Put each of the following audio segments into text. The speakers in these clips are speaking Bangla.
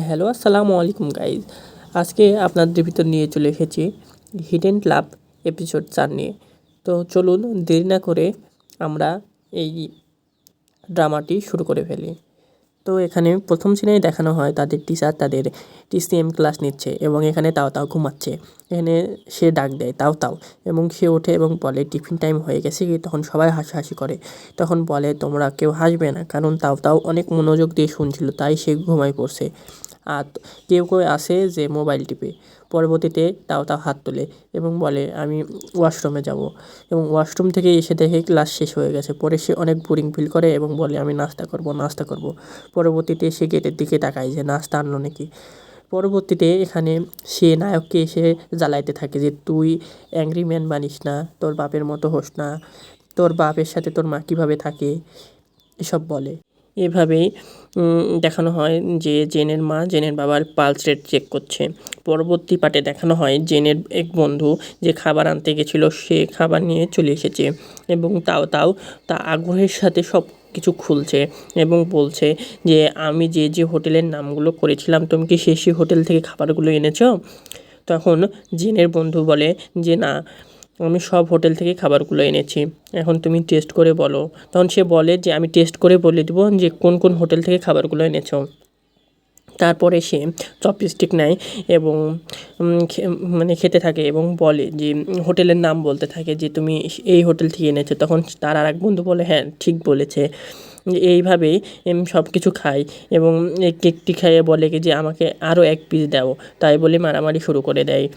হ্যালো, আসসালামু আলাইকুম গাইজ। আজকে আপনাদের ভিতর নিয়ে চলে এসেছি হিডেন লাভ এপিসোড 4 নিয়ে। তো চলুন দেরি না করে আমরা এই ড্রামাটি শুরু করে ফেলি। তো এখানে প্রথম সিনেই দেখানো হয় তাদের টিচার তাদের টিসিএম ক্লাস নিচ্ছে এবং এখানে তাও তাও ঘুমাচ্ছে। এখানে সে ডাক দেয় তাও তাও এবং সে ওঠে এবং বলে টিফিন টাইম হয়ে গেছে কি। তখন সবাই হাসাহাসি করে। তখন বলে তোমরা কেউ হাসবে না, কারণ তাও তাও অনেক মনোযোগ দিয়ে শুনছিল, তাই সে ঘুমায় পড়ছে। আর কেউ কেউ আসে যে মোবাইল টিপে। পরবর্তীতে তাও তাও হাত তোলে এবং বলে আমি ওয়াশরুমে যাব, এবং ওয়াশরুম থেকে এসে দেখে ক্লাস শেষ হয়ে গেছে। পরে সে অনেক বোরিং ফিল করে এবং বলে আমি নাস্তা করব। পরবর্তীতে সে গেটের দিকে তাকায় যে নাস্তা আনলো নাকি। পরবর্তীতে এখানে সে নায়ককে এসে জ্বালাইতে থাকে যে তুই অ্যাংরি ম্যান বানিস না, তোর বাপের মতো হোস না, তোর বাপের সাথে তোর মা কীভাবে থাকে এসব বলে। এভাবেই দেখানো হয় যে জেনের মা জেনের বাবার পালস রেট চেক করছে। পরবর্তী পার্টে দেখানো হয় জেনের এক বন্ধু যে খাবার আনতে গেছিলো, সে খাবার নিয়ে চলে এসেছে এবং তাও তা আগ্রহের সাথে সব কিছু খুলছে এবং বলছে যে আমি যে হোটেলের নামগুলো করেছিলাম তুমি কি সেই হোটেল থেকে খাবারগুলো এনেছো? তখন জেনের বন্ধু বলে যে না, আমি সব হোটেল থেকে খাবারগুলো এনেছি, এখন তুমি টেস্ট করে বলো। তখন সে বলে যে আমি টেস্ট করে বলে দেবো যে কোন কোন হোটেল থেকে খাবারগুলো এনেছো। তারপরে সে চপস্টিক নেয় এবং খেতে থাকে এবং বলে যে হোটেলের নাম বলতে থাকে যে তুমি এই হোটেল থেকে এনেছো। তখন তার আর এক বন্ধু বলে হ্যাঁ ঠিক বলেছে। এইভাবেই সব কিছু খায় এবং এই কেকটি খাইয়ে বলে কি যে আমাকে আরও এক পিস দাও, তাই বলে মারামারি শুরু করে দেয়।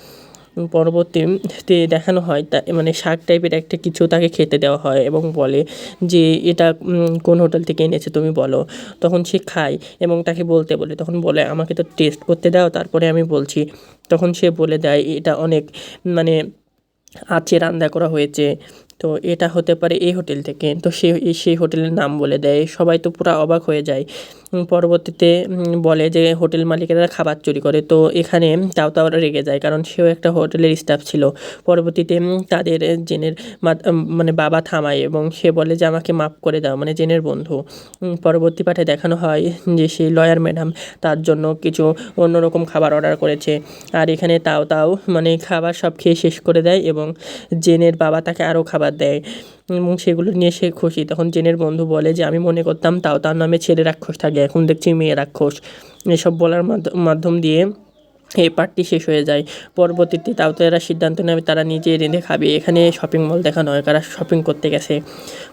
পরবর্তীতে দেখানো হয় তা শাক টাইপের একটা কিছু তাকে খেতে দেওয়া হয় এবং বলে যে এটা কোন হোটেল থেকে এনেছে তুমি বলো। তখন সে খায় এবং তাকে বলতে বলে, তখন বলে আমাকে তো টেস্ট করতে দাও তারপরে আমি বলছি। তখন সে বলে দেয় এটা অনেক আঁচে রান্না করা হয়েছে, তো এটা হতে পারে এই হোটেল থেকে। তো সেই হোটেলের নাম বলে দেয়। সবাই তো পুরা অবাক হয়ে যায়। পরবর্তীতে বলে যে হোটেল মালিকেরা খাবার চুরি করে। তো এখানে তাও রেগে যায়, কারণ সেও একটা হোটেলের স্টাফ ছিল। পরবর্তীতে তাদের জেনের বাবা থামায় এবং সে বলে যে আমাকে মাফ করে দাও, জেনের বন্ধু। পরবর্তী পাঠে দেখানো হয় যে সেই লয়ার ম্যাডাম তার জন্য কিছু অন্যরকম খাবার অর্ডার করেছে। আর এখানে তাও খাবার সব খেয়ে শেষ করে দেয় এবং জেনের বাবা তাকে আরও খাবার দেয় এবং সেগুলো নিয়ে সে খুশি। তখন জেনের বন্ধু বলে যে আমি মনে করতাম তাও তার নামে ছেলে রাক্ষস থাকে, এখন দেখছি মেয়ে রাক্ষস। এসব বলার মাধ্যম দিয়ে এই পার্টটি শেষ হয়ে যায়। পরবর্তীতে তাও তো এরা সিদ্ধান্ত নেবে তারা নিজে রেঁধে খাবে। এখানে শপিং মল দেখানো হয়, তারা শপিং করতে গেছে।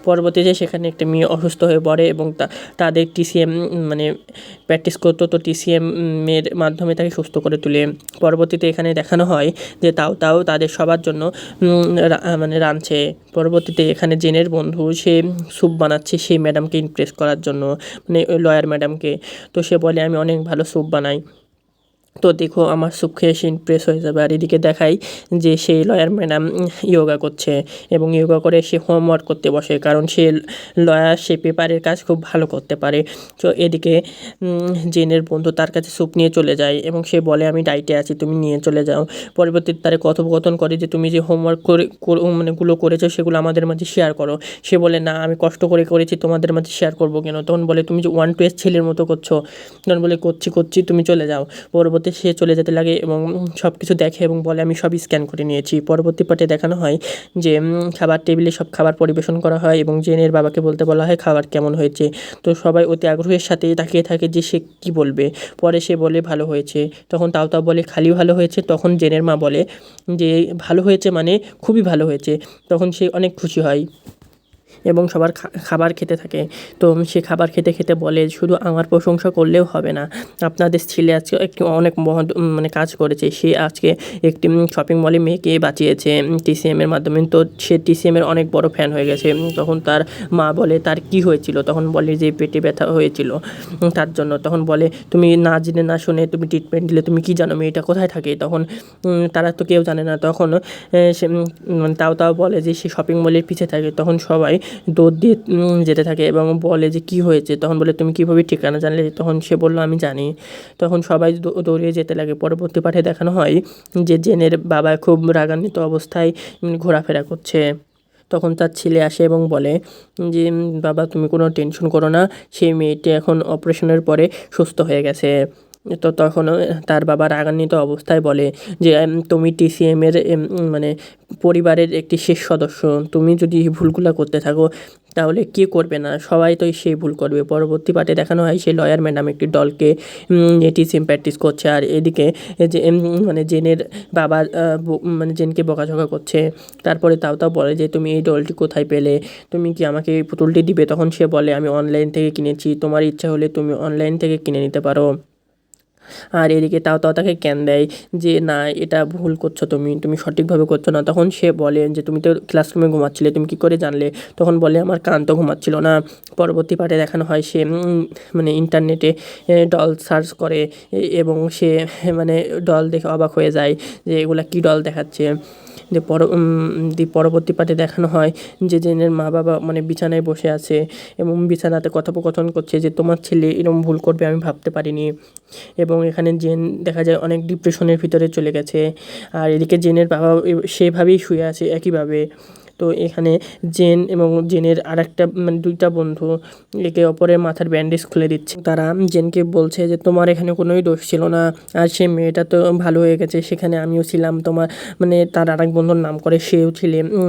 পরবর্তীতে সেখানে একটা মেয়ে অসুস্থ হয়ে পড়ে এবং তাদের টিসিএম প্র্যাকটিস করতো, তো টিসিএম এর মাধ্যমে তাকে সুস্থ করে তুলে। পরবর্তীতে এখানে দেখানো হয় যে তাও তাদের সবার জন্য রাঁধছে। পরবর্তীতে এখানে জেনের বন্ধু সে স্যুপ বানাচ্ছে সেই ম্যাডামকে ইমপ্রেস করার জন্য, ওই লয়ার ম্যাডামকে। তো সে বলে আমি অনেক ভালো স্যুপ বানাই, তো দেখো আমার স্যুপ খেয়ে সে ইমপ্রেস হয়ে যাবে। আর এদিকে দেখাই যে সেই লয়ার ম্যাডাম ইয়োগা করছে এবং ইয়োগা করে সে হোমওয়ার্ক করতে বসে, কারণ সে লয়ার, সে পেপারের কাজ খুব ভালো করতে পারে। তো এদিকে জেনের বন্ধু তার কাছে স্যুপ নিয়ে চলে যায় এবং সে বলে আমি ডায়েটে আছি, তুমি নিয়ে চলে যাও। পরবর্তীতে তারা কথোপকথন করে যে তুমি যে হোমওয়ার্ক গুলো করেছো সেগুলো আমাদের মাঝে শেয়ার করো। সে বলে না, আমি কষ্ট করে করেছি, তোমাদের মাঝে শেয়ার করবো কেন? তখন বলে তুমি যে 1 to 8 ছেলের মতো করছো। তখন বলে করছি, তুমি চলে যাও। পরবর্তী সে চলে যেতে লাগে এবং সব কিছু দেখে এবং বলে আমি সবই স্ক্যান করে নিয়েছি। পরবর্তী পার্টে দেখানো হয় যে খাবার টেবিলে সব খাবার পরিবেশন করা হয় এবং জেনের বাবাকে বলতে বলা হয় খাবার কেমন হয়েছে। তো সবাই অতি আগ্রহের সাথে তাকিয়ে থাকে যে সে কী বলবে। পরে সে বলে ভালো হয়েছে। তখন তাও বলে খালি ভালো হয়েছে? তখন জেনের মা বলে যে ভালো হয়েছে খুবই ভালো হয়েছে। তখন সে অনেক খুশি হয় এবং সবার খাবার খেতে থাকে। তো সে খাবার খেতে বলে শুধু আমার প্রশংসা করলেও হবে না, আপনাদের ছেলে আজকে একটি অনেক কাজ করেছে। সে আজকে একটি শপিং মলে মেয়েকে বাঁচিয়েছে টিসিএমের মাধ্যমে। তো সে টিসিএমের অনেক বড় ফ্যান হয়ে গেছে। তখন তার মা বলে তার কি হয়েছিল? তখন বলে যে পেটে ব্যথা হয়েছিল তার জন্য। তখন বলে তুমি না জেনে না শুনে তুমি ট্রিটমেন্ট দিলে, তুমি কি জানো মেয়েটা কোথায় থাকে? তখন তারা তো কেউ জানে না। তখন সে তাও বলে যে সে শপিং মলের পিছে থাকে। তখন সবাই দৌড় দিয়ে যেতে থাকে এবং বলে যে কী হয়েছে? তখন বলে তুমি কীভাবে ঠিকানা জানলে? তখন সে বলল আমি জানি। তখন সবাই দৌড়িয়ে যেতে লাগে। পরবর্তী পাঠে দেখানো হয় যে জেনের বাবা খুব রাগান্বিত অবস্থায় ঘোরাফেরা করছে। তখন তার ছেলে আসে এবং বলে যে বাবা তুমি কোনো টেনশন করো না, সেই মেয়েটি এখন অপারেশনের পরে সুস্থ হয়ে গেছে। তো তখনও তার বাবা রাগান্বিত অবস্থায় বলে যে তুমি টিসিএমের মানে পরিবারের একটি শেষ সদস্য, তুমি যদি এই ভুলগুলো করতে থাকো তাহলে কে করবে না, সবাই তো সেই ভুল করবে। পরবর্তী পার্টে দেখানো হয় সেই লয়ার ম্যাডাম একটি দলকে নিয়ে টিসিএম প্র্যাকটিস করছে, আর এদিকে যে মানে জেনের বাবা মানে জেনকে বকাঝকা করছে। তারপরে তাও বলে যে তুমি এই ডলটি কোথায় পেলে, তুমি কি আমাকে এই পুতুলটি দিবে? তখন সে বলে আমি অনলাইন থেকে কিনেছি, তোমার ইচ্ছা হলে তুমি অনলাইন থেকে কিনে নিতে পারো। আর এদিকে তাও তাকে জ্ঞান দেয় যে না, এটা ভুল করছো, তুমি সঠিকভাবে করছো না। তখন সে বলে যে তুমি তো ক্লাসরুমে ঘুমাচ্ছিলে, তুমি কী করে জানলে? তখন বলে আমার কান তো ঘুমাচ্ছিল না। পরবর্তী পার্টে দেখানো হয় সে মানে ইন্টারনেটে ডল সার্চ করে এবং সে মানে ডল দেখে অবাক হয়ে যায় যে এগুলা কী ডল দেখাচ্ছে। পরবর্তী পার্টে দেখানো হয় যে জেনের মা বাবা মানে বিছানায় বসে আছে এবং বিছানাতে কথোপকথন করছে যে তোমার ছেলে এরকম ভুল করবে আমি ভাবতে পারিনি। এবং এখানে জেন দেখা যায় অনেক ডিপ্রেশনের ভিতরে চলে গেছে, আর এদিকে জেনের বাবা সেভাবেই শুয়ে আছে একইভাবে। তো এখানে জেন এবং জেনের আরেকটা মানে দুইটা বন্ধু একে অপরের মাথার ব্যান্ডেজ খুলে দিচ্ছে। তারা জেনকে বলছে যে তোমার এখানে কোনোই দোষ ছিল না, আর সে মেয়েটা তো ভালো হয়ে গেছে, সেখানে আমিও ছিলাম। তোমার মানে তার আরেক বন্ধুর নাম করে সেও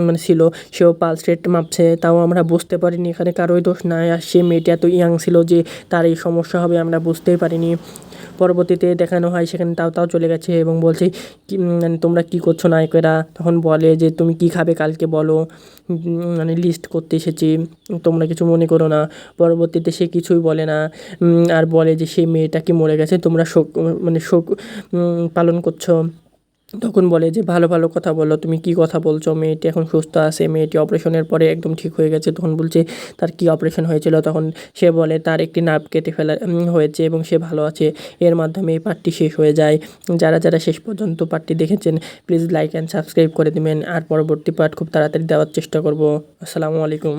মানে ছিল, সেও পালস রেট মাপছে, তাও আমরা বুঝতে পারিনি এখানে কারোই দোষ নাই। আর সে মেয়েটা এত ইয়াং ছিল যে তার এই সমস্যা হবে আমরা বুঝতেই পারিনি। পরবর্তীতে দেখানো হয় সেখানে তাও চলে গেছে এবং বলছে কি মানে তোমরা কী করছো নায়কেরা? তখন বলে যে তুমি কী খাবে কালকে বলো, মানে লিস্ট করতে এসেছি, তোমরা কিছু মনে করো না। পরবর্তীতে সে কিছুই বলে না, আর বলে যে সেই মেয়েটা কি মরে গেছে, তোমরা শোক মানে শোক পালন করছো। তখন বলে যে ভালো ভালো কথা বলো, তুমি কি কথা বলছো, মেয়েটি এখন সুস্থ আছে, মেয়েটি অপারেশনের পরে একদম ঠিক হয়ে গেছে। তখন বলছে তার কি অপারেশন হয়েছিল? তখন সে বলে তার একটি নার্ভ কেটে ফেলা হয়েছে এবং সে ভালো আছে। এর মাধ্যমে এই পার্টটি শেষ হয়ে যায়। যারা যারা শেষ পর্যন্ত পার্টটি দেখেছেন প্লিজ লাইক অ্যান্ড সাবস্ক্রাইব করে দেবেন, আর পরবর্তী পার্ট খুব তাড়াতাড়ি দেওয়ার চেষ্টা করব। আসসালামু আলাইকুম।